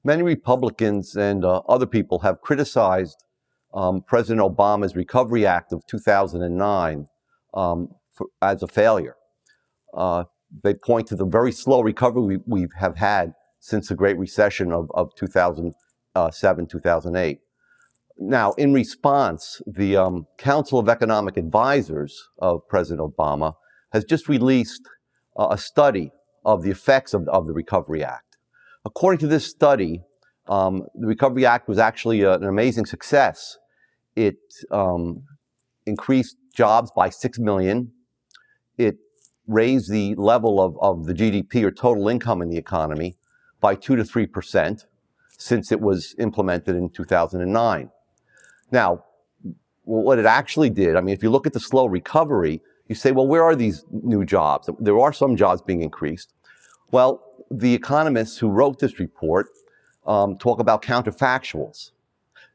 Many Republicans and other people have criticized President Obama's Recovery Act of 2009 as a failure. They point to the very slow recovery we have had since the Great Recession of 2007, 2008. Now, in response, the Council of Economic Advisors of President Obama has just released a study of the effects of the Recovery Act. According to this study, the Recovery Act was actually an amazing success. It increased jobs by 6 million. It raised the level of the GDP or total income in the economy by 2 to 3% since it was implemented in 2009. Now, what it actually did, I mean, if you look at the slow recovery, you say, well, where are these new jobs? There are some jobs being increased. Well, the economists who wrote this report talk about counterfactuals.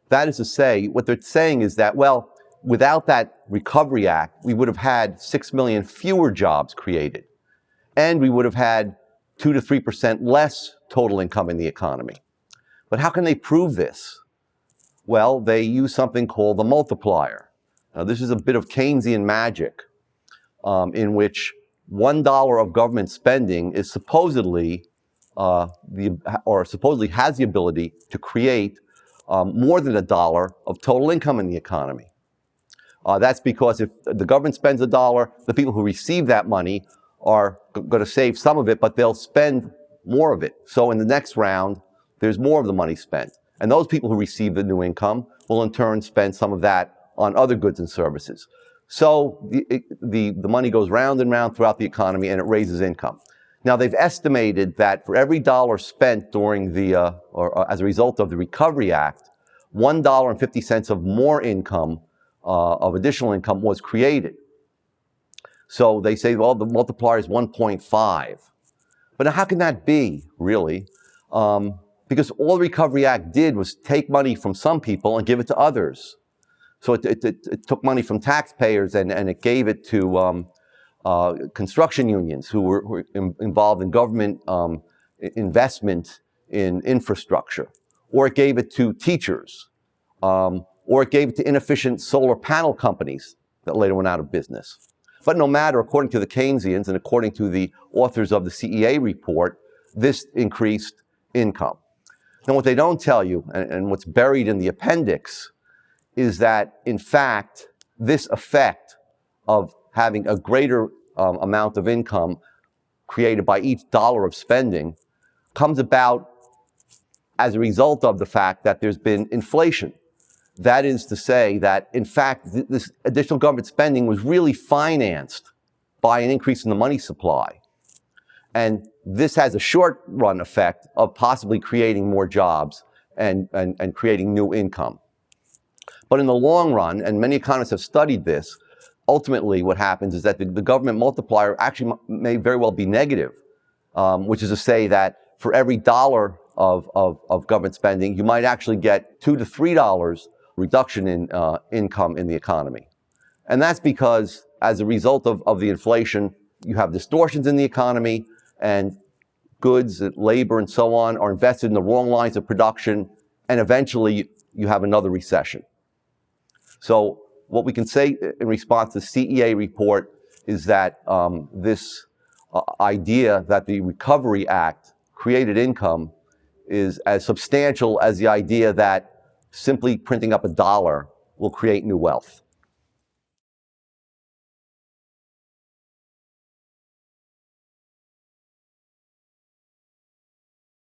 That is to say, what they're saying is that, well, without that Recovery Act, we would have had 6 million fewer jobs created, and we would have had 2 to 3% less total income in the economy. But how can they prove this? Well, they use something called the multiplier. Now, this is a bit of Keynesian magic in which $1 of government spending is supposedly supposedly has the ability to create more than $1 of total income in the economy. That's because if the government spends $1, the people who receive that money are going to save some of it, but they'll spend more of it. So in the next round, there's more of the money spent. And those people who receive the new income will in turn spend some of that on other goods and services. So the money goes round and round throughout the economy and it raises income. Now they've estimated that for every dollar spent during or as a result of the Recovery Act, $1.50 of more income, of additional income was created. So they say, well, the multiplier is 1.5. But now how can that be, really? Because all the Recovery Act did was take money from some people and give it to others. So it took money from taxpayers and it gave it to construction unions who were involved in government investment in infrastructure. Or it gave it to teachers. Or it gave it to inefficient solar panel companies that later went out of business. But no matter, according to the Keynesians and according to the authors of the CEA report, this increased income. Now, what they don't tell you, and what's buried in the appendix, is that, in fact, this effect of having a greater amount of income created by each dollar of spending comes about as a result of the fact that there's been inflation. That is to say that, in fact, this additional government spending was really financed by an increase in the money supply. And this has a short-run effect of possibly creating more jobs and creating new income. But in the long run, and many economists have studied this, ultimately what happens is that the government multiplier actually may very well be negative, which is to say that for every dollar of government spending, you might actually get $2 to $3 reduction in income in the economy. And that's because as a result of the inflation, you have distortions in the economy, and goods, labor, and so on are invested in the wrong lines of production, and eventually you have another recession. So what we can say in response to the CEA report is that this idea that the Recovery Act created income is as substantial as the idea that simply printing up $1 will create new wealth.